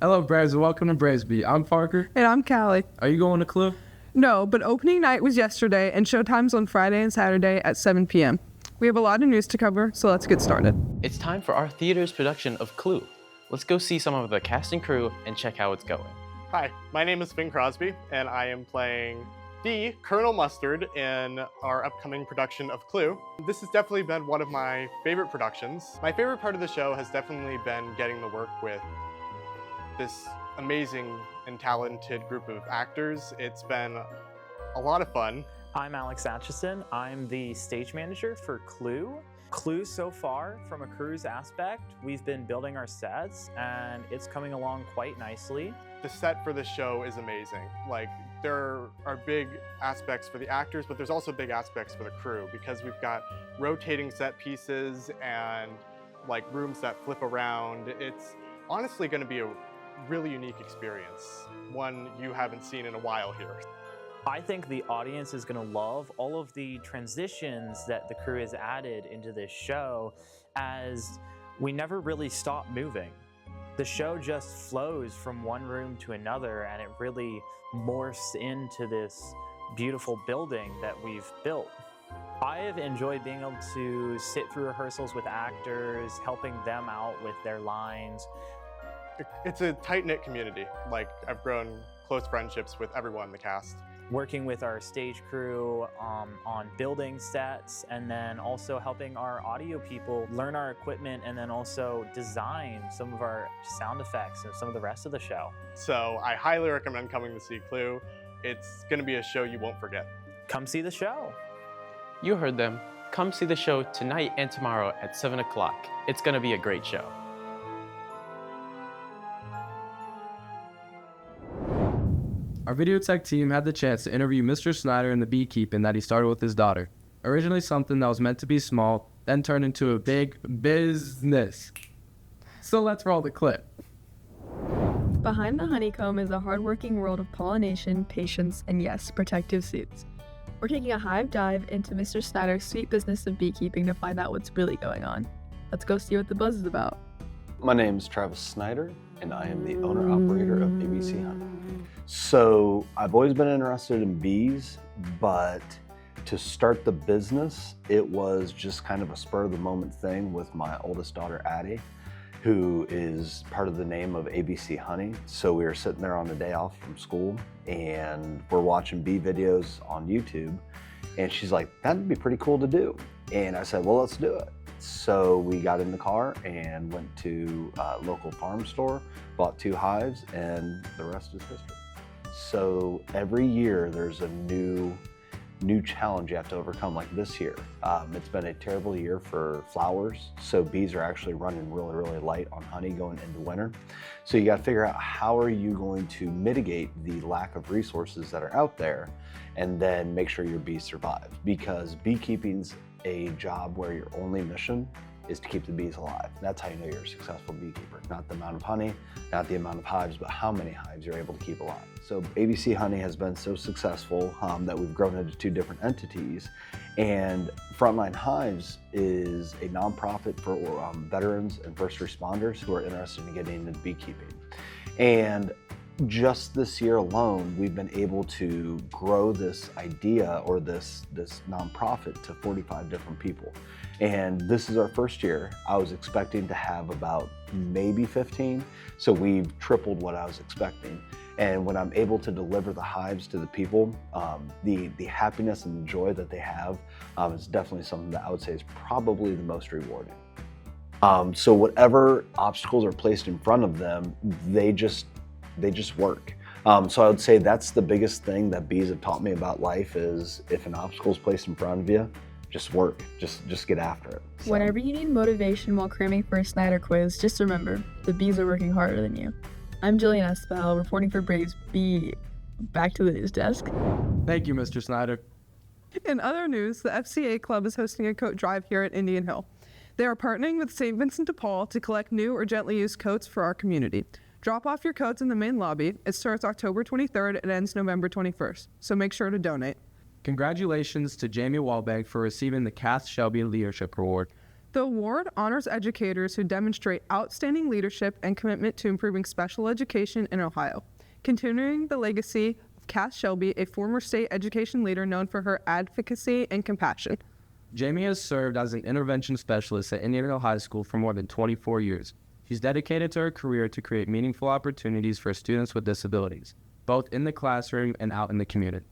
Hello, Braves, and welcome to Braves Beat. I'm Parker. And I'm Callie. Are you going to Clue? No, but opening night was yesterday, and showtime's on Friday and Saturday at 7 p.m. We have a lot of news to cover, so let's get started. It's time for our theater's production of Clue. Let's go see some of the cast and crew and check how it's going. Hi, my name is Finn Crosby, and I am playing the Colonel Mustard in our upcoming production of Clue. This has definitely been one of my favorite productions. My favorite part of the show has definitely been getting to work with this amazing and talented group of actors. It's been a lot of fun. I'm Alex Atchison. I'm the stage manager for Clue. Clue, so far, from a crew's aspect, we've been building our sets and it's coming along quite nicely. The set for this show is amazing. Like, there are big aspects for the actors, but there's also big aspects for the crew because we've got rotating set pieces and like rooms that flip around. It's honestly going to be a really unique experience, one you haven't seen in a while here. I think the audience is going to love all of the transitions that the crew has added into this show, as we never really stop moving. The show just flows from one room to another, and it really morphs into this beautiful building that we've built. I have enjoyed being able to sit through rehearsals with actors, helping them out with their lines. It's a tight-knit community. Like, I've grown close friendships with everyone in the cast. Working with our stage crew on building sets, and then also helping our audio people learn our equipment and then also design some of our sound effects and some of the rest of the show. So I highly recommend coming to see Clue. It's going to be a show you won't forget. Come see the show. You heard them. Come see the show tonight and tomorrow at 7 o'clock. It's going to be a great show. Our video tech team had the chance to interview Mr. Snyder in the beekeeping that he started with his daughter. Originally something that was meant to be small, then turned into a big business. So let's roll the clip. Behind the honeycomb is a hardworking world of pollination, patience, and yes, protective suits. We're taking a hive dive into Mr. Snyder's sweet business of beekeeping to find out what's really going on. Let's go see what the buzz is about. My name is Travis Snyder, and I am the owner-operator of ABC Honey. So I've always been interested in bees, but to start the business, it was just kind of a spur-of-the-moment thing with my oldest daughter, Addie, who is part of the name of ABC Honey. So we were sitting there on the day off from school, and we're watching bee videos on YouTube, and she's like, that'd be pretty cool to do. And I said, well, let's do it. So we got in the car and went to a local farm store, bought 2 hives, and the rest is history. So every year there's a new challenge you have to overcome, like this year. It's been a terrible year for flowers, so bees are actually running really, really light on honey going into winter. So you got to figure out how are you going to mitigate the lack of resources that are out there and then make sure your bees survive, because beekeeping's a job where your only mission is to keep the bees alive. That's how you know you're a successful beekeeper. Not the amount of honey, not the amount of hives, but how many hives you're able to keep alive. So ABC Honey has been so successful that we've grown into 2 different entities. And Frontline Hives is a nonprofit for veterans and first responders who are interested in getting into beekeeping. And just this year alone, we've been able to grow this idea or this nonprofit to 45 different people. And this is our first year. I was expecting to have about maybe 15, so we've tripled what I was expecting. And when I'm able to deliver the hives to the people, the happiness and the joy that they have is definitely something that I would say is probably the most rewarding. So whatever obstacles are placed in front of them, they just work. So I would say that's the biggest thing that bees have taught me about life is if an obstacle is placed in front of you, just work, just get after it. So. Whenever you need motivation while cramming for a Snyder quiz, just remember, the bees are working harder than you. I'm Jillian Espel, reporting for Braves Bee. Back to the news desk. Thank you, Mr. Snyder. In other news, the FCA Club is hosting a coat drive here at Indian Hill. They are partnering with St. Vincent de Paul to collect new or gently used coats for our community. Drop off your coats in the main lobby. It starts October 23rd and ends November 21st, so make sure to donate. Congratulations to Jamie Walbank for receiving the Cass Shelby Leadership Award. The award honors educators who demonstrate outstanding leadership and commitment to improving special education in Ohio, continuing the legacy of Cass Shelby, a former state education leader known for her advocacy and compassion. Jamie has served as an intervention specialist at Indian Hill High School for more than 24 years. She's dedicated to her career to create meaningful opportunities for students with disabilities, both in the classroom and out in the community.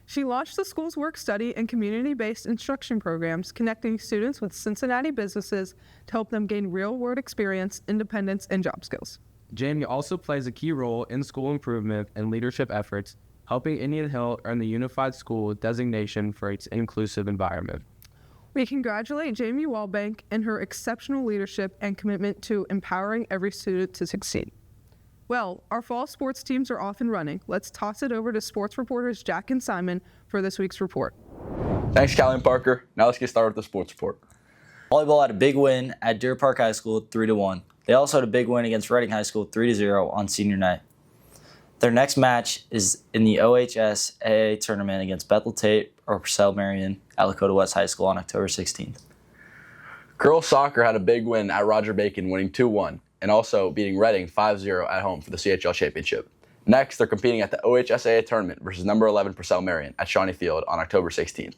She launched the school's work-study and community-based instruction programs, connecting students with Cincinnati businesses to help them gain real-world experience, independence, and job skills. Jamie also plays a key role in school improvement and leadership efforts, helping Indian Hill earn the Unified School designation for its inclusive environment. We congratulate Jamie Walbank and her exceptional leadership and commitment to empowering every student to succeed. Well, our fall sports teams are off and running. Let's toss it over to sports reporters Jack and Simon for this week's report. Thanks, Callie and Parker. Now let's get started with the sports report. Volleyball had a big win at Deer Park High School 3-1. They also had a big win against Reading High School 3-0 on senior night. Their next match is in the OHS AA tournament against Bethel Tate or Purcell Marion at Lakota West High School on October 16th. Girls soccer had a big win at Roger Bacon, winning 2-1, and also beating Reading 5-0 at home for the CHL Championship. Next, they're competing at the OHSAA tournament versus number 11 Purcell Marion at Shawnee Field on October 16th.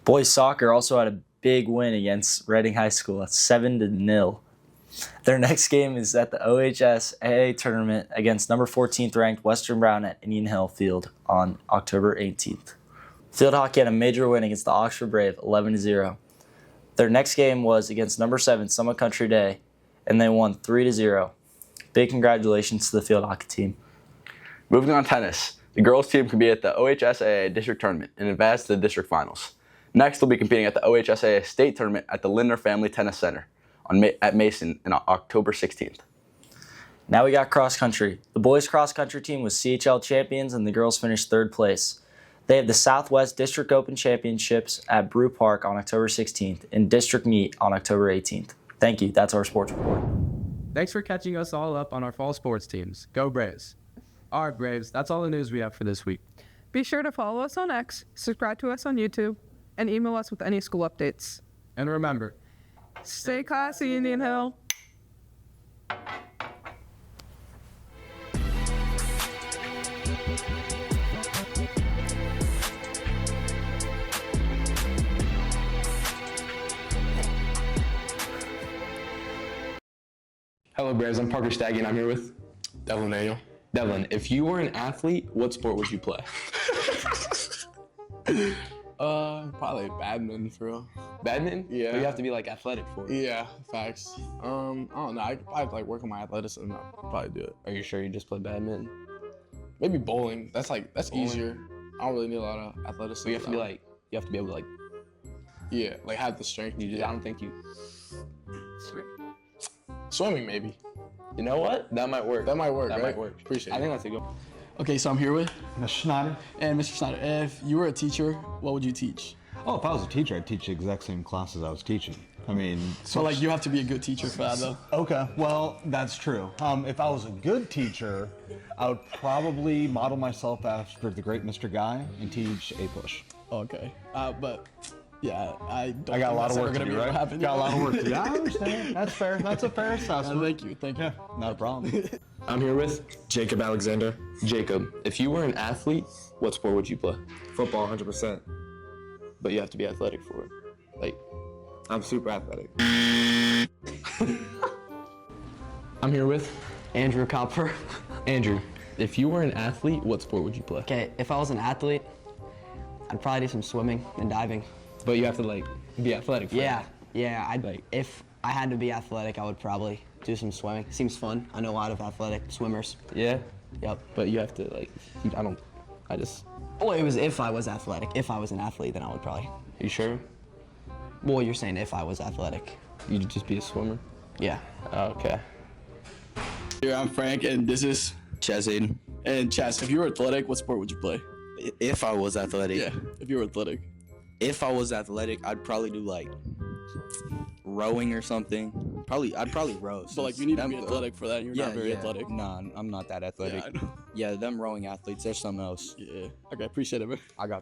Boys soccer also had a big win against Reading High School at 7-0. Their next game is at the OHSAA tournament against number 14th ranked Western Brown at Indian Hill Field on October 18th. Field hockey had a major win against the Oxford Brave 11-0. Their next game was against number 7 Summit Country Day, and they won 3-0. Big congratulations to the field hockey team. Moving on to tennis, the girls team competed at the OHSAA district tournament and advanced to the district finals. Next, they'll be competing at the OHSAA state tournament at the Lindner Family Tennis Center at Mason on October 16th. Now we got cross country. The boys cross country team was CHL champions and the girls finished 3rd place. They have the Southwest District Open Championships at Brew Park on October 16th and district meet on October 18th. Thank you. That's our sports report. Thanks for catching us all up on our fall sports teams. Go Braves. All right, Braves, that's all the news we have for this week. Be sure to follow us on X, subscribe to us on YouTube, and email us with any school updates. And remember, Stay classy, Indian Hill. Hello Braves, I'm Parker Staggy and I'm here with Devlin Daniel. Devlin. If you were an athlete, what sport would you play? Probably badminton for real. Badminton? Yeah. But you have to be like athletic for it. Yeah, facts. I don't know. I could probably like work on my athleticism. I'll probably do it. Are you sure you just play badminton? Maybe bowling. That's Bowling. easier. I don't really need a lot of athleticism. So you have to be like, you have to be able to like, yeah, like have the strength. you just, I don't think you, Swimming maybe. you know what? That might work. That might work. That right? might work. Appreciate I it. think that's a good. Okay, so I'm here with Mr. Snyder. and Mr. Snyder. If you were a teacher, what would you teach? Oh, if I was a teacher, I'd teach the exact same classes I was teaching. I mean, So like you have to be a good teacher for that though. Okay, well, that's true. If I was a good teacher, I would probably model myself after the great Mr. Guy and teach A-push. Okay, but yeah, I don't. I got a lot of work to gonna do, be able right? to happen. Got a lot of work to do. Yeah, I understand. That's fair. That's a fair assessment. Thank you. Yeah, not a problem. I'm here with Jacob Alexander. Jacob. If you were an athlete, what sport would you play? Football, 100%. But you have to be athletic for it. Like, I'm super athletic. I'm here with Andrew Copper. Andrew. If you were an athlete, what sport would you play? Okay, if I was an athlete, I'd probably do some swimming and diving. But you have to like be athletic for Yeah, it. yeah. Like- If I had to be athletic, I would probably do some swimming. Seems fun. I know a lot of athletic swimmers. Yeah. Yep. But you have to like, I just, Well, it was if I was athletic. If I was an athlete, then I would probably. you sure? Well, you're saying if I was athletic. You'd just be a swimmer? Yeah. Okay. Here, I'm Frank, and this is Chaz Aiden. and Chaz. If you were athletic, what sport would you play? If I was athletic. Yeah, if you were athletic. If I was athletic, I'd probably do like rowing or something. I'd probably row. But like you need to be athletic for that. And you're not very athletic. Nah, I'm not that athletic. Yeah, I know. Yeah, them rowing athletes, they're something else. Yeah. Okay, appreciate it, man. I got